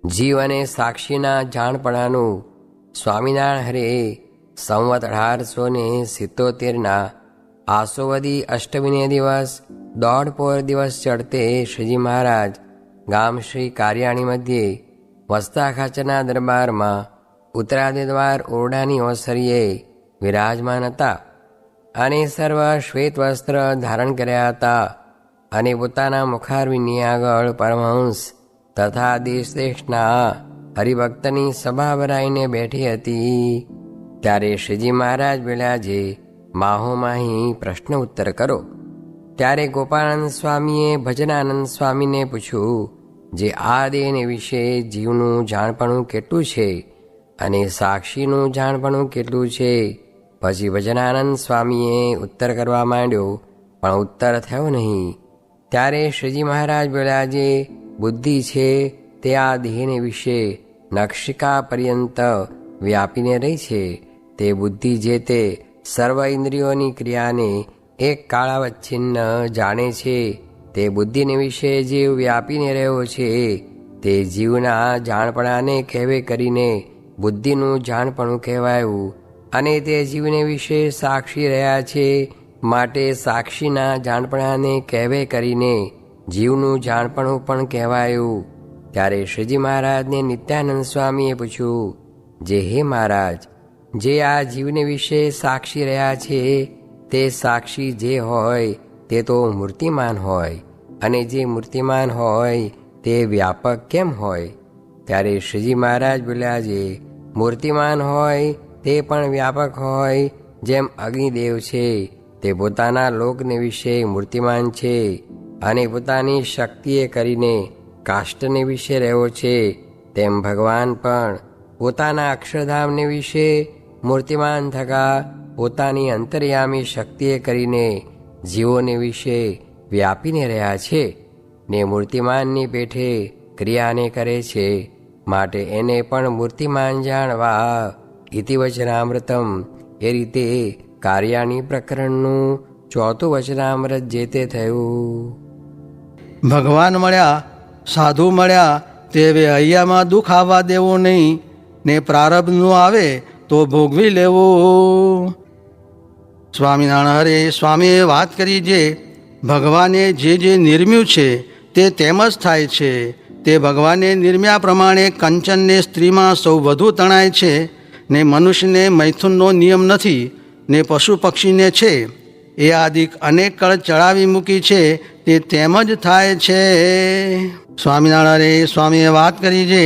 જીવ અને સાક્ષીના જાણપણાનું સ્વામિનારાયણ હરેએ સંવત 1877 આસોવદી અષ્ટમીને દિવસ દોઢ પોર દિવસ ચડતે શ્રીજી મહારાજ ગામ શ્રી કારિયાણી મધ્યે વસ્તા ખાચરના દરબારમાં ઉત્તરાદિ દ્વાર ઓરડાની ઓસરીએ વિરાજમાન હતા અને સર્વ શ્વેત વસ્ત્ર ધારણ કર્યા હતા અને પોતાના મુખારવિંદની આગળ પરમહંસ તથા દેશ દેશના હરિભક્તની સભા ભરાઈને બેઠી હતી। ત્યારે શ્રીજી મહારાજ બોલ્યા, જે માહો માહી પ્રશ્ન ઉત્તર કરો। ત્યારે ગોપાળાનંદ સ્વામીએ ભજનાનંદ સ્વામીને પૂછ્યું, જે આ દેહને વિશે જીવનું જાણપણું કેટલું છે અને સાક્ષીનું જાણપણું કેટલું છે? પછી ભજનાનંદ સ્વામીએ ઉત્તર કરવા માંડ્યો, પણ ઉત્તર થયો નહીં। ત્યારે શ્રીજી મહારાજ બોલ્યા, જે બુદ્ધિ છે તે આ દેહને વિશે નક્ષિકા પર્યંત વ્યાપીને રહી છે। તે બુદ્ધિ જે તે સર્વ ઇન્દ્રિયોની ક્રિયાને એક કાળાવચ્છિન્ન જાણે છે। તે બુદ્ધિને વિશે જીવ વ્યાપીને રહ્યો છે। તે જીવના જાણપણાને કહેવે કરીને બુદ્ધિનું જાણપણું કહેવાયું, અને તે જીવને વિશે સાક્ષી રહ્યા છે માટે સાક્ષીના જાણપણાને કહેવે કરીને જીવનું જાણપણું પણ કહેવાયું। ત્યારે શ્રીજી મહારાજને નિત્યાનંદ સ્વામીએ પૂછ્યું, જે હે મહારાજ, જે આ જીવને વિશે સાક્ષી રહ્યા છે તે સાક્ષી જે હોય તે તો મૂર્તિમાન હોય, અને જે મૂર્તિમાન હોય તે વ્યાપક કેમ હોય? ત્યારે શ્રીજી મહારાજ બોલ્યા, જે મૂર્તિમાન હોય તે પણ વ્યાપક હોય। જેમ અગ્નિદેવ છે તે પોતાના લોકને વિશે મૂર્તિમાન છે અને પોતાની શક્તિએ કરીને કાષ્ટને વિશે રહ્યો છે, તેમ ભગવાન પણ પોતાના અક્ષરધામને વિશે મૂર્તિમાન થકા પોતાની અંતર્યામી શક્તિએ કરીને જીવોને વિશે વ્યાપીને રહ્યા છે ને મૂર્તિમાનની પેઠે ક્રિયાને કરે છે, માટે એને પણ મૂર્તિમાન જાણવા ઇતિ વચનામૃતમ એ રીતે કાર્યાણી પ્રકરણનું 4થું વચનામૃત જે તે થયું। ભગવાન મળ્યા, સાધુ મળ્યા, તે હૈયામાં દુઃખ આવવા દેવું નહીં, ને પ્રારબ્ધનું આવે તો ભોગવી લેવું। સ્વામિનારાયણ હરે સ્વામીએ વાત કરી, જે ભગવાને જે નિર્મ્યું છે તે તેમ જ થાય છે। તે ભગવાને નિર્મ્યા પ્રમાણે કંચનને સ્ત્રીમાં સૌ વધુ તણાય છે, ને મનુષ્યને મૈથુનનો નિયમ નથી, ને પશુ પક્ષીને છે। એ આદિક અનેક કળ ચડાવી મૂકી છે, તે તેમ જ થાય છે। સ્વામિનારાયણ સ્વામીએ વાત કરી, છે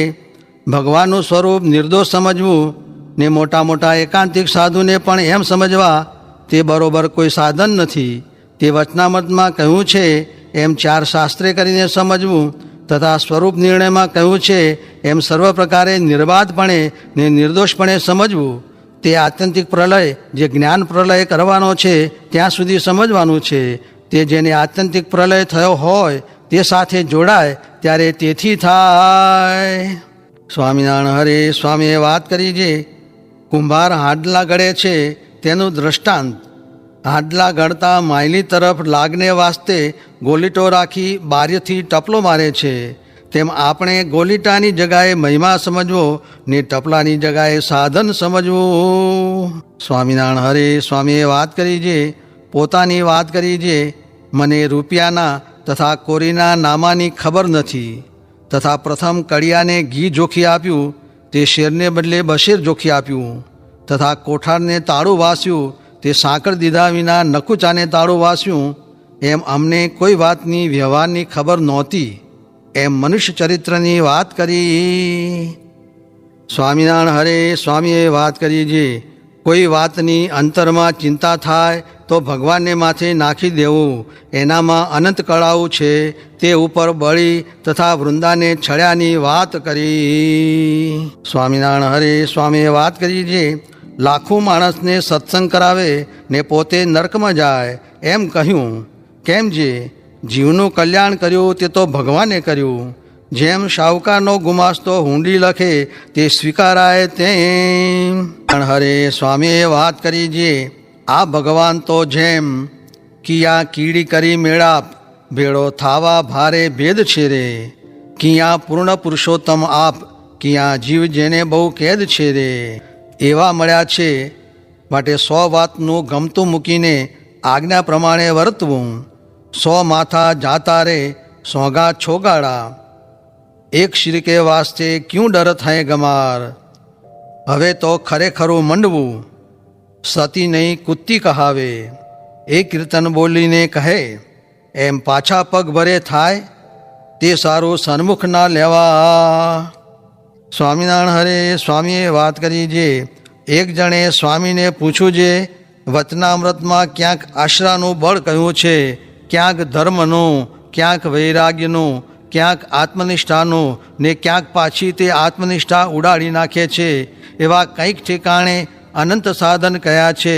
ભગવાનનું સ્વરૂપ નિર્દોષ સમજવું ને મોટા મોટા એકાંતિક સાધુને પણ એમ સમજવા તે બરોબર કોઈ સાધન નથી। તે વચનામૃતમાં કહ્યું છે એમ 4 શાસ્ત્રે કરીને સમજવું, તથા સ્વરૂપ નિર્ણયમાં કહ્યું છે એમ સર્વ પ્રકારે નિર્બાધપણે ને નિર્દોષપણે સમજવું। તે આત્યંતિક પ્રલય જે જ્ઞાન પ્રલય કરવાનો છે ત્યાં સુધી સમજવાનું છે। તે જેને આત્યંતિક પ્રલય થયો હોય તે સાથે જોડાય ત્યારે તેથી થાય। સ્વામિનારાયણ હરે સ્વામીએ વાત કરી, છે કુંભાર હાડલા ઘડે છે તેનું દ્રષ્ટાંત, હાડલા ઘડતા માયલી તરફ લાગને વાસ્તે ગોલીટો રાખી બારીથી ટપલો મારે છે, તેમ આપણે ગોલીટાની જગાએ મહિમા સમજવો ને ટપલાની જગાએ સાધન સમજવું। સ્વામિનારાયણ હરે સ્વામીએ વાત કરી, છે પોતાની વાત કરી, છે મને રૂપિયાના તથા કોરીના નામાની ખબર નથી, તથા પ્રથમ કડિયાને ઘી જોખી આપ્યું તે શેરને બદલે બશેર જોખી આપ્યું, તથા કોઠારને તાળું વાસ્યું તે સાંકળ દીધા વિના નકુચાને તાળું વાસ્યું। એમ અમને કોઈ વાતની વ્યવહારની ખબર નહોતી, એમ મનુષ્ય ચરિત્રની વાત કરી। સ્વામિનારાયણ હરે સ્વામીએ વાત કરી, છે કોઈ વાતની અંતરમાં ચિંતા થાય તો ભગવાનને માથે નાખી દેવું, એનામાં અનંત કળાઓ છે, તે ઉપર બળી તથા વૃંદાને છળ્યાની વાત કરી। સ્વામિનારાયણ હરે સ્વામીએ વાત કરી, છે લાખો માણસને સત્સંગ કરાવે ને પોતે નરકમાં જાય એમ કહ્યું, કેમ? જે જીવનું કલ્યાણ કર્યું તે તો ભગવાને કર્યું। જેમ શાહુકારનો ગુમાસ્તો હુંડી લખે તે સ્વીકારાય તેમ। હરે સ્વામીએ વાત કરી, છે આ ભગવાન તો જેમ કિયા કીડી કરી મેળાપ ભેળો થાવા ભારે ભેદ છે રે, કિયાં પૂર્ણ પુરુષોત્તમ આપ, કિયાં જીવ જેને બહુ કેદ છે રે. એવા મળ્યા છે માટે 100 વાતનું ગમતું મૂકીને આજ્ઞા પ્રમાણે વર્તવું. 100 માથા જાતા રે સોગા છોગાડા, એક શિર કે વાસ્તે ક્યું ડરત હૈ ગમાર. હવે તો ખરેખરું મંડવું, સતી નહીં કુત્તી કહાવે. એ કીર્તન બોલીને કહે એમ પાછા પગ ભરે થાય, તે સારું સન્મુખ ના લેવા. સ્વામિનારાયણ હરે સ્વામીએ વાત કરી છે. એક જણે સ્વામીને પૂછ્યું છે, વચનામૃતમાં ક્યાંક આશરાનું બળ કહ્યું છે, ક્યાંક ધર્મનું, ક્યાંક વૈરાગ્યનું, ક્યાંક આત્મનિષ્ઠાનું, ને ક્યાંક પાછી તે આત્મનિષ્ઠા ઉડાડી નાખે છે. એવા કંઈક ઠેકાણે અનંત સાધન કયા છે,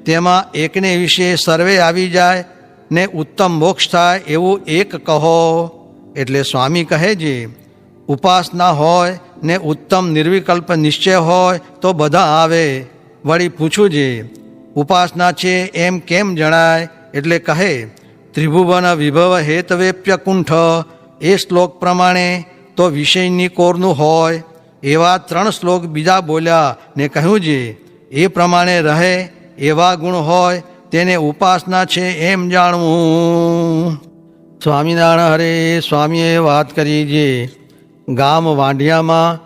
તેમાં એકને વિશે સર્વે આવી જાય ને ઉત્તમ મોક્ષ થાય એવું એક કહો. એટલે સ્વામી કહે છે, ઉપાસના હોય ને ઉત્તમ નિર્વિકલ્પ નિશ્ચય હોય તો બધા આવે. વળી પૂછું છે, ઉપાસના છે એમ કેમ જણાય? એટલે કહે, ત્રિભુવન વિભવ હેતવેપ્ય કુંઠ. એ શ્લોક પ્રમાણે તો વિષયની કોરનું હોય. એવા 3 શ્લોક બીજા બોલ્યા ને કહ્યું છે, એ પ્રમાણે રહે એવા ગુણ હોય તેને ઉપાસના છે એમ જાણવું. સ્વામિનારાયણ હરે સ્વામીએ વાત કરી છે. ગામ વાંઢિયામાં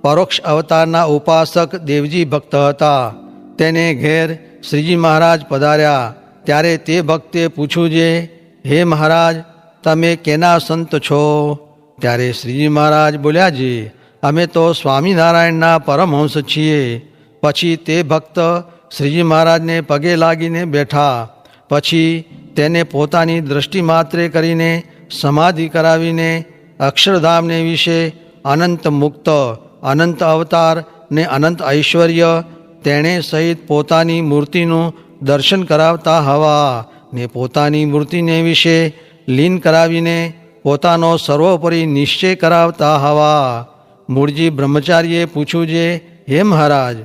પરોક્ષ અવતારના ઉપાસક દેવજી ભક્ત હતા. તેને ઘેર શ્રીજી મહારાજ પધાર્યા. ત્યારે તે ભક્તે પૂછ્યું છે, હે મહારાજ, તમે કેના સંત છો? ત્યારે શ્રીજી મહારાજ બોલ્યા છે, અમે તો સ્વામિનારાયણના પરમહંસ છીએ. પછી તે ભક્ત શ્રીજી મહારાજને પગે લાગીને બેઠા. પછી તેને પોતાની દ્રષ્ટિ માત્રે કરીને સમાધિ કરાવીને અક્ષરધામને વિશે અનંત મુક્ત, અનંત અવતાર ને અનંત ઐશ્વર્ય તેણે સહિત પોતાની મૂર્તિનું દર્શન કરાવતા હવા ને પોતાની મૂર્તિને વિશે લીન કરાવીને પોતાનો સર્વોપરી નિશ્ચય કરાવતા હવા. મૂળજી બ્રહ્મચારીએ પૂછ્યું છે, હે મહારાજ,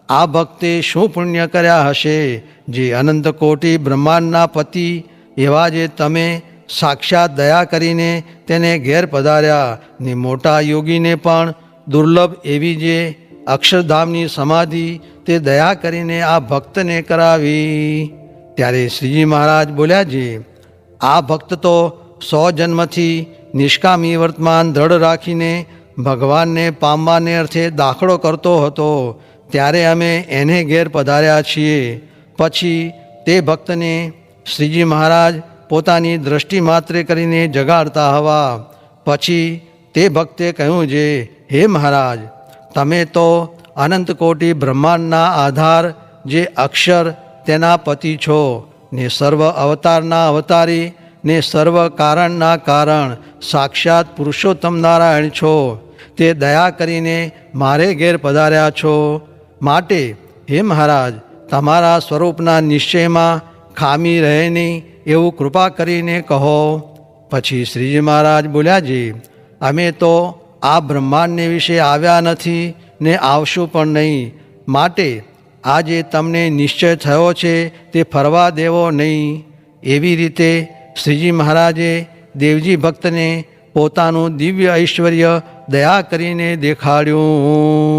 આ ભક્તે શું પુણ્ય કર્યા હશે જે અનંત કોટી બ્રહ્માંડના પતિ એવા જે તમે સાક્ષાત દયા કરીને તેને ઘેર પધાર્યા ને મોટા યોગીને પણ દુર્લભ એવી જે અક્ષરધામની સમાધિ તે દયા કરીને આ ભક્તને કરાવી. ત્યારે શ્રીજી મહારાજ બોલ્યા છે, આ ભક્ત તો 100 જન્મથી નિષ્કામી વર્તમાન દ્રઢ રાખીને ભગવાનને પામવાને અર્થે દાખલો કરતો હતો. ત્યારે અમે એને ઘેર પધાર્યા છીએ. પછી તે ભક્તને શ્રીજી મહારાજ પોતાની દ્રષ્ટિ માત્રે કરીને જગાડતા હવા. પછી તે ભક્તે કહ્યું છે, હે મહારાજ, તમે તો અનંત કોટી બ્રહ્માંડના આધાર જે અક્ષર તેના પતિ છો ને સર્વ અવતારના અવતારી ને સર્વ કારણના કારણ સાક્ષાત પુરુષોત્તમ નારાયણ છો. તે દયા કરીને મારે ઘેર પધાર્યા છો. માટે હે મહારાજ, તમારા સ્વરૂપના નિશ્ચયમાં ખામી રહે નહીં એવું કૃપા કરીને કહો. પછી શ્રીજી મહારાજ બોલ્યા છે, અમે તો આ બ્રહ્માંડને વિશે આવ્યા નથી ને આવશું પણ નહીં. માટે આ જે તમને નિશ્ચય થયો છે તે ફરવા દેવો નહીં. એવી રીતે શ્રીજી મહારાજે દેવજી ભક્તને પોતાનું દિવ્ય ઐશ્વર્ય દયા કરીને દેખાડ્યું.